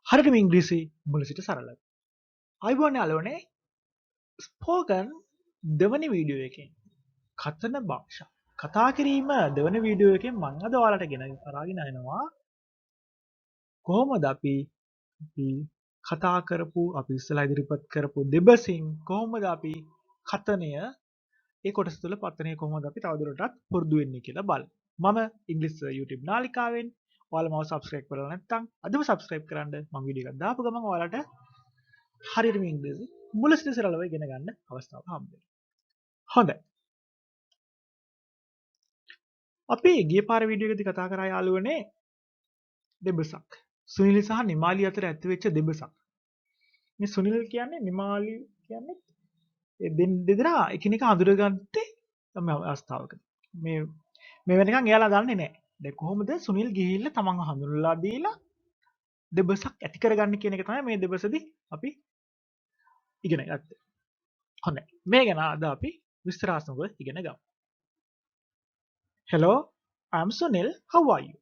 හරියටම ඉංග්‍රීසි මුල සිට සරලයි. අයිබෝන් යාළුවනේ ස්පෝකන් දෙවනි වීඩියෝ එකෙන් කතන භාෂා කතා කිරීම දෙවන වීඩියෝ එකෙන් මම අද ඔයාලට අරගෙන එනවා කොහොමද අපි කතා කරපු අපි ඉස්සලා ඉදිරිපත් කරපු දෙබසින් කොහොමද අපි කතනය ඒ කොටස තුළ පතනය කොහොමද අපි තවදුරටත් පුරුදු වෙන්නේ කියලා බලමු. මම ඉංග්‍රීසි YouTube නාලිකාවෙන් ඔයාලා මාව subscribe කරලා නැත්නම් අදම subscribe කරන්න මම වීඩියෝ එකක් දාපු ගමන් ඔයාලට හරියටම ඉංග්‍රීසි මුල සිට සරලව ඉගෙන ගන්න අවස්ථාව හම්බ වෙනවා. හොඳයි. අපි ගිය පාර වීඩියෝ එකේදී කතා කරා යාළුවනේ දෙබසක්. සුනිල් සහ නිමාලි අතර ඇතිවෙච්ච දෙබසක්. මේ සුනිල් කියන්නේ නිමාලි කියන්නේ ඒ දෙදෙනා එකිනෙක අඳුරගත්තේ තම අවස්ථාවකදී. මේ වෙනකන් එයාලා දන්නේ නැහැ. දැන් කොහොමද සුනිල් ගිහිල්ලා තමන්ව හඳුන්වලා දීලා දෙබසක් ඇති කරගන්න කියන එක තමයි මේ දෙබසදී අපි ඉගෙන ගත්තේ. හොඳයි. මේ ගැන අද අපි විස්තරාත්මකව ඉගෙන ගමු. Hello, I am Sunil. How are you?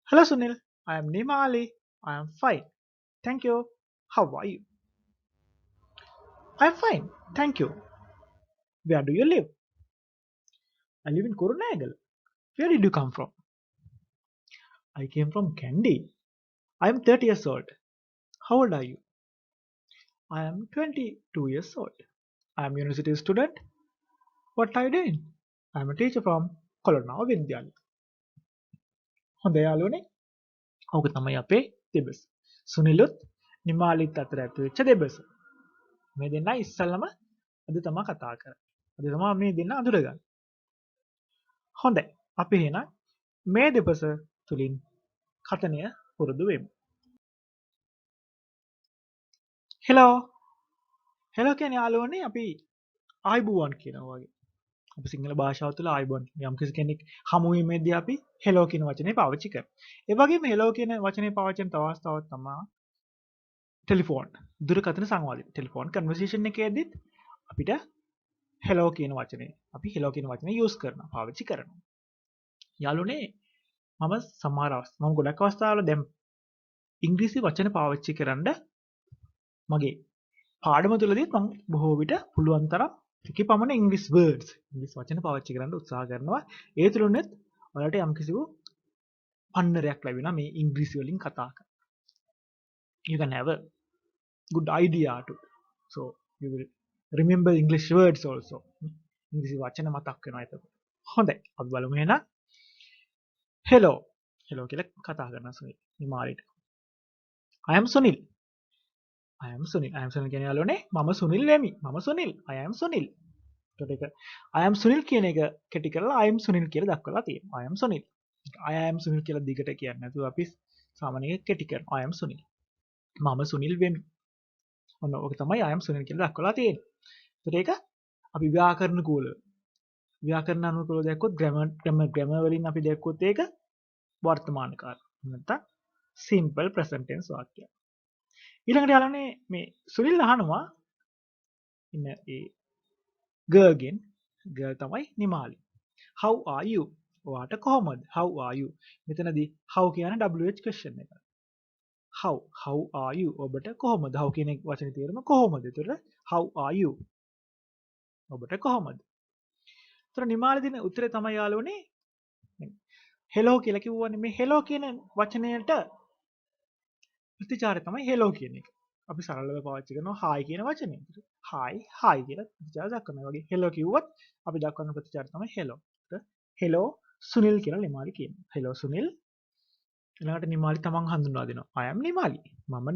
Hello Sunil, I am Nimali. I am fine. Thank you. How are you? I am fine. Thank you. Where do you live? I live in Kurunegala. Where did you come from? I came from Kandy. I am 30 years old. How old are you? I am 22 years old. I am university student. What are you doing? I am a teacher from Kolonava Vidyalaya. හොඳයි යාළුවනේ. ඕක තමයි අපේ දෙබස. සුනිලුත් නිමාලිත් අතර ඇති වෙච්ච දෙබස. මේ දෙන්න ඉස්සල්ලාම අද තමයි කතා කරන්නේ. අද තමයි මේ දෙන්න අඳුරගන්නේ. හොඳයි. අපි එහෙනම් මේ දෙබස තුලින් කතනය පුරුදු වෙමු. හෙලෝ. හෙලෝ කියන්නේ යාළුවනේ අපි ආයිබුවන් කියනවා වගේ. අපි සිංහල භාෂාව තුළ ආයිබුවන් යම්කිසි කෙනෙක් හමු වීමේදී අපි හෙලෝ කියන වචනේ පාවිච්චි කරනවා. ඒ වගේම හෙලෝ කියන වචනේ පාවිච්චි කරන තව අවස්ථාවක් තමයි ටෙලිෆෝන් දුරකථන සංවාදය. ටෙලිෆෝන් කන්වර්සේෂන් එකේදීත් අපිට හෙලෝ කියන වචනේ අපි හෙලෝ කියන වචනේ යූස් කරනවා පාවිච්චි කරනවා. යාළුවනේ මම සමහර අවස්ථා මම ගොඩක් අවස්ථාවල දැන් ඉංග්‍රීසි වචන පාවිච්චි කරන්න මගේ පාඩම තුළදීත් මම බොහෝ විට පුළුවන් තරම් එකේ පමණ ඉංග්‍රීසි වර්ඩ්ස් ඉංග්‍රීසි වචන පාවිච්චි කරන්න උත්සාහ කරනවා. ඒ තුළුනෙත් ඔයාලට යම්කිසි පන්නරයක් ලැබෙනවා මේ ඉංග්‍රීසි වලින් කතා කරන්න. You can have a good idea too. So you will remember English words also. ඉංග්‍රීසි වචන මතක් වෙනවා එතකොට. හොඳයි. අපි බලමු එහෙනම්. Hello. Hello කියලා කතා කරනවා Sunil. නිමාලිට. I am Sunil. I am Sunil. I am Sunil කියන යාළුවනේ මම සුනිල් වෙමි. මම සුනිල්. I am Sunil. එතකොට ඒක I am Sunil කියන එක කෙටි කරලා I am Sunil කියලා දක්වලා තියෙනවා. I am Sunil. I am Sunil කියලා දිගට කියන්නේ නැතුව අපි සාමාන්‍යයෙන් කෙටි කරනවා. I am Sunil. මම සුනිල් වෙමි. ඔන්න ඕක තමයි I am Sunil කියලා දක්වලා තියෙන්නේ. එතකොට ඒක අපි ව්‍යාකරණ අනුකූලව දැක්කොත් grammar වලින් අපි දැක්කොත් ඒක වර්තමාන කාල. නැත්නම් simple present tense වාක්‍යයක්. ඊළඟට යාළුවනේ මේ සුනිල් අහනවා ඉන්න ඒ ගර්ගෙන් ගර් තමයි නිමාලි. How are you? ඔයාට කොහොමද? How are you? මෙතනදී how කියන්නේ WH question එක. How are you? ඔබට කොහොමද? how කියන වචනේ තේරුම කොහොමද? ඒතර how are you? ඔබට කොහොමද? ඒතර නිමාලි දෙන උත්තරේ තමයි යාළුවනේ hello කියලා කිව්වනේ මේ hello කියන වචනයට ප්‍රතිචාරය තමයි hello කියන එක. අපි සරලව පාවිච්චි කරනවා hi කියන වචනේ. hi කියලා ප්‍රතිචාර දක්වනවා. වගේ hello කිව්වොත් අපි දක්වන ප්‍රතිචාරය තමයි hello. hello සුනිල් කියලා නිමාලි කියනවා. hello සුනිල්. ඊළඟට නිමාලි තමන් හඳුන්වා දෙනවා. I am Nimali. මම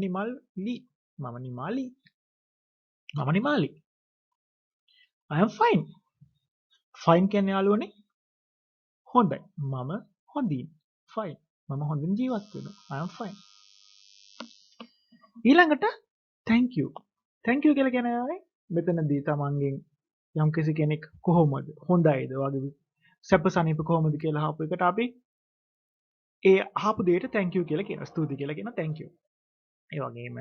Nimali. I am fine. fine කියන්නේ යාළුවනේ හොඳයි. මම හොඳින්. fine. මම හොඳින් ජීවත් වෙනවා. I am fine. ඊළඟට thank you. thank you කියලා කියන්නේ මෙතනදී තමන්ගෙන් යම්කිසි කෙනෙක් කොහොමද? හොඳයිද? වගේ සැප සනීප කොහොමද කියලා අහපු එකට අපි ඒ අහපු දෙයට thank you කියලා කියනවා. ස්තුති කියලා කියනවා thank you. ඒ වගේම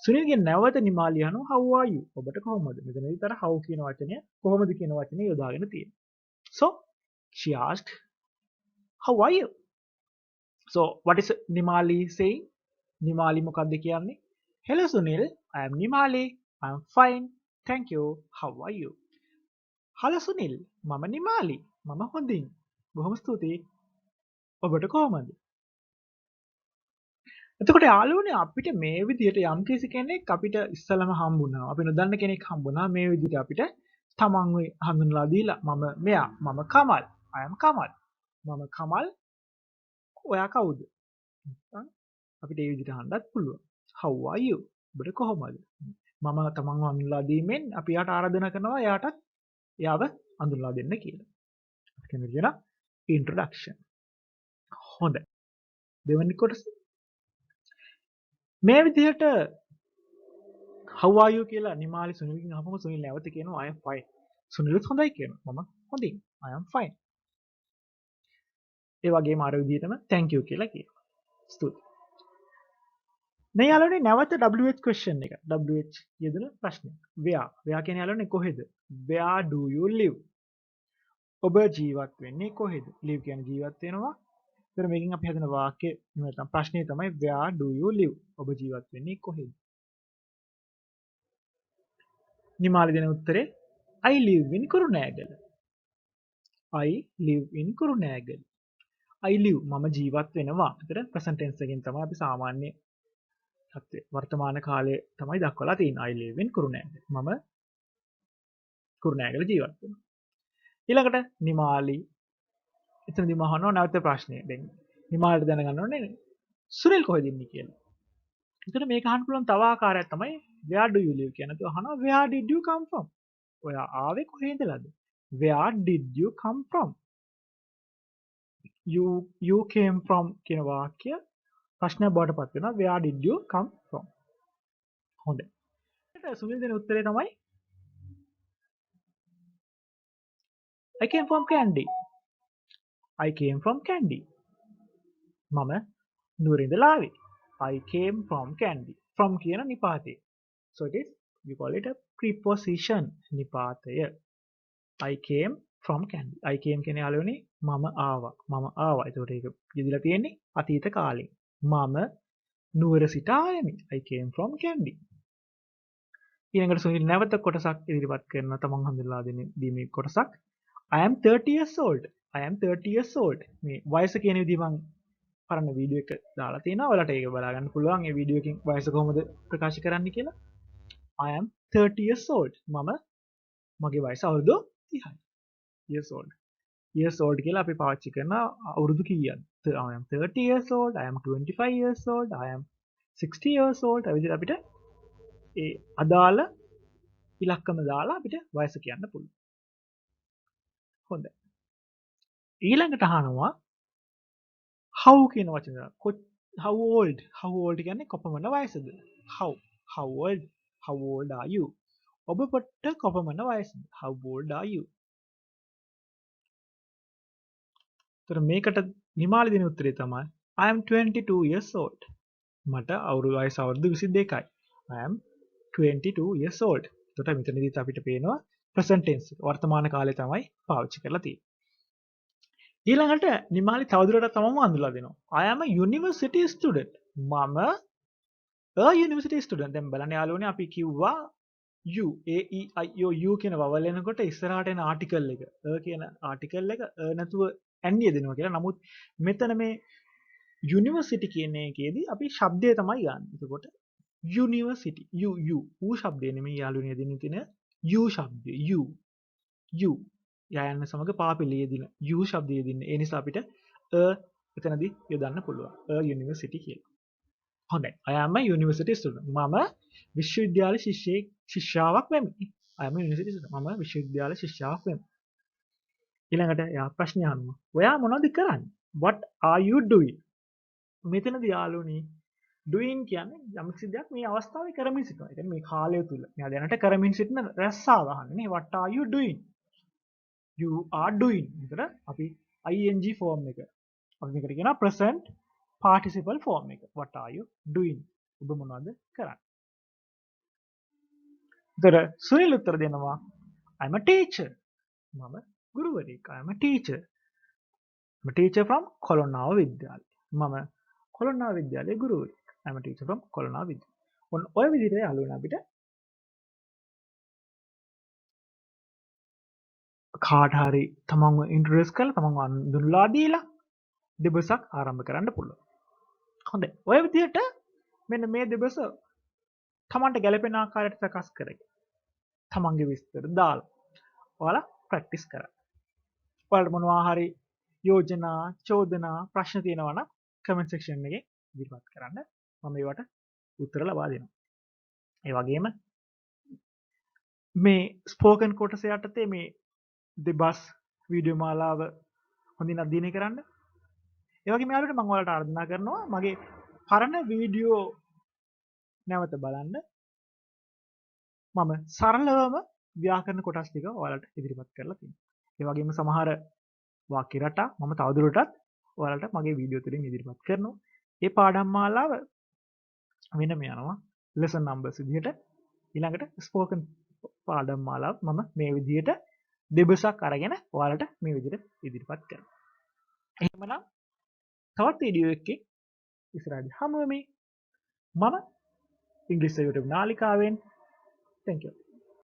සුනිල්ගෙන් නැවත නිමාලි අහනවා how are you? ඔබට කොහොමද? මෙතනදී තර how කියන වචනය කොහොමද කියන වචනේ යොදාගෙන තියෙනවා. So she asked how are you? So what is Nimali saying? Nimali මොකක්ද කියන්නේ? Hello Sunil, I am Nimali. I am fine. Thank you. How are you? Hello Sunil, මම නිමාලි. මම හොඳින්. බොහොම ස්තුතියි. ඔබට කොහොමද? එතකොට යාළුවනේ අපිට මේ විදිහට යම්කිසි කෙනෙක් අපිට ඉස්සලම හම්බුණා. අපි නොදන්න කෙනෙක් හම්බුණා. මේ විදිහට අපිට තමන්ව හඳුන්වලා දීලා මම මෙයා, මම කමල්. I am Kamal. මම කමල්. ඔයා කවුද? නැත්නම් අපිට මේ විදිහට අහන්නත් පුළුවන්. How are you? ඔබට කොහොමද? මම තමන්ව හඳුන්වලා දීමෙන් අපි යාට ආරාධනා කරනවා එයාටත් එයාව හඳුන්වලා දෙන්න කියලා. අපි කියන introduction. හොඳයි. දෙවෙනි කොටස මේ විදිහට how are you කියලා නිමාලි සුනිල්ගෙන් අහපම සුනිල් නැවත කියනවා I am fine. සුනිල්ත් හොඳයි කියනවා. මම හොඳින්. I am fine. ඒ වගේම අර විදිහටම thank you කියලා කියනවා. ස්තුතියි. මේ යාළුවනේ නැවත WH question එක. WH යෙදෙන ප්‍රශ්නයක්. where. where කියන්නේ යාළුවනේ කොහෙද? Where do you live? ඔබ ජීවත් වෙන්නේ කොහෙද? live කියන්නේ ජීවත් වෙනවා. ඒතර මේකෙන් අපි හදන වාක්‍ය නැත්නම් ප්‍රශ්නේ තමයි where do you live? ඔබ ජීවත් වෙන්නේ කොහෙද? නිමාලි දෙන උත්තරේ I live in Kurunegala. I live in Kurunegala. I live මම ජීවත් වෙනවා. ඒතර present tense එකෙන් තමයි අපි සාමාන්‍ය වර්තමාන කාලයේ තමයි දක්වලා තියෙන්නේ. I live in Kurunegala. මම කුරුණෑගල ජීවත් වෙනවා. ඊළඟට නිමාලි එතනදී මහනවා නැවත ප්‍රශ්නය දෙන්න. නිමාලිට දැනගන්න ඕනේ සුනිල් කොහෙද ඉන්නේ කියලා. එතන මේක අහන්න පුළුවන් තව ආකාරයක් තමයි where do you live කියන එක අහනවා where did you come from? ඔයා ආවේ කොහේ ඉඳලාද? Where did you come from? You came from කියන වාක්‍ය ප්‍රශ්නයක් බවට පත් වෙනවා where did you come from? හොඳයි. ඊට සුනිල් දෙන උත්තරේ තමයි I came from Kandy. I came from Kandy. මම නුවර ඉඳලා ආවේ. I came from Kandy. From කියන නිපාතය. So it is you call it a preposition නිපාතය. I came from Kandy. I came කියන්නේ යාළුවනේ මම ආවා. මම ආවා. ඒකට ඒක යෙදিলা තියෙන්නේ අතීත කාලේ. මම නුවර සිට ආයෙමි. I came from Kandy. ඊළඟට සුනිල් නැවත කොටසක් ඉදිරිපත් කරන තමන් හඳුන්වලා දීමේ කොටසක් I am 30 years old. I am 30 years old. මේ වයස කියන විදිහ මම පරණ වීඩියෝ එක දාලා තියෙනවා. ඔයාලට ඒක බලා ගන්න පුළුවන්. මේ වීඩියෝ එකකින් වයස කොහොමද ප්‍රකාශ කරන්නේ කියලා. I am 30 years old. මම මගේ වයස අවුරුදු 30යි. years old. years old කියලා අපි පාවිච්චි කරන අවුරුදු කීයක්ද? I am 30 years old. I am 25 years old. I am 60 years old. ඒ විදිහට අපිට ඒ අදාළ ඉලක්කම දාලා අපිට වයස කියන්න පුළුවන්. හොඳයි. ඊළඟට අහනවා how කියන වචනය. how old කියන්නේ කොපමණ වයසද? how old are you? ඔබට කොපමණ වයසද? how old are you? තර මේකට නිමාලි දෙන උත්තරේ තමයි I am 22 years old. මට වයස අවුරුදු 22යි. I am 22 years old. එතකොට මෙතනදිත් අපිට පේනවා present tense වර්තමාන කාලේ තමයි පාවිච්චි කරලා තියෙන්නේ. ඊළඟට නිමාලි තවදුරටත් තමම හඳුන්වලා දෙනවා. I am a university student. මම a university student. දැන් බලන්න යාළුවනේ අපි කිව්වා you a e i o u කියන වවල් එනකොට ඉස්සරහට එන ආටිකල් එක a කියන ආටිකල් එක නැතුව ඇන්නේ දෙනවා කියලා. නමුත් මෙතන මේ university කියන එකේදී අපි ශබ්දය තමයි ගන්න. එතකොට university u ශබ්දය නෙමෙයි යාළුවනේ දෙන්නේ තියෙන u ශබ්දය u යයන්න සමග පාපිලියේ දින u ශබ්දයේ දින. ඒ නිසා අපිට එතනදී යොදන්න පුළුවන්. university කියලා. හොඳයි. I am a university student. මම විශ්වවිද්‍යාල ශිෂ්‍යාවක් වෙමි. I am a university student. මම විශ්වවිද්‍යාල ශිෂ්‍යාවක් වෙමි. ඊළඟට යා ප්‍රශ්නය අහනවා. ඔයා මොනවද කරන්නේ? What are you doing? මෙතනදී යාළුවනේ doing කියන්නේ යම් කිසි දෙයක් මේ අවස්ථාවේ කරමින් සිටිනවා. ඒ කියන්නේ මේ කාලය තුල මෙයා දැනට කරමින් සිටින රැස්සාව අහන්නේ නේ. What are you doing? You are doing. එතන අපි ing form එක. අපි මේකට කියනවා present participle form එක. What are you doing? ඔබ මොනවද කරන්නේ? එතන සුනිල් උත්තර දෙනවා I'm a teacher. මම ගුරුවරයෙක්. I'm a teacher. I'm a teacher from Kolonnawa විද්‍යාලය. මම කොළොන්නාව විද්‍යාලයේ ගුරුවරයෙක්. I'm a teacher from Kolonnawa විද්‍යාලය. ඔන්න ඔය විදිහට යාළුවනේ අපිට කාට හරි තමන්ව ඉන්ට්‍රොඩියුස් කරලා තමන්ව අඳුන්ලා දීලා දෙබසක් ආරම්භ කරන්න පුළුවන්. හොඳයි. ඔය විදිහට මෙන්න මේ දෙබස තමන්ට ගැලපෙන ආකාරයට සකස් කරගෙන තමන්ගේ විස්තර දාලා ඔයාලා ප්‍රැක්ටිස් කරන්න. ඔයාලට මොනවා හරි යෝජනා, චෝදනා, ප්‍රශ්න තියෙනවා නම් කමෙන්ට් සෙක්ෂන් එකේ ඉදිරිපත් කරන්න. මම ඒවට උත්තර ලබා දෙනවා. ඒ වගේම මේ ස්පෝකන් කොටස යටතේ මේ දෙබස් වීඩියෝ මාලාව හොඳින් අධ්‍යයනය කරන්න. ඒ වගේම යාළුවනේ මම ඔයාලට ආරාධනා කරනවා මගේ පරණ වීඩියෝ නැවත බලන්න. මම සරලවම ව්‍යාකරණ කොටස් ටික ඔයාලට ඉදිරිපත් කරලා තියෙනවා. ඒ වගේම සමහර වාක්‍ය රටා මම තවදුරටත් ඔයාලට මගේ වීඩියෝ තුලින් ඉදිරිපත් කරනවා. ඒ පාඩම් මාලාව වෙනම යනවා lesson numbers විදිහට. ඊළඟට ස්පෝකන් පාඩම් මාලාව මම මේ විදිහට දෙබසක් අරගෙන ඔයාලට මේ විදිහට ඉදිරිපත් කරනවා. එහෙමනම් තවත් වීඩියෝ එකකින් ඉස්සරහදී හමු වෙමි. මම ඉංග්‍රීසි YouTube නාලිකාවෙන් thank you.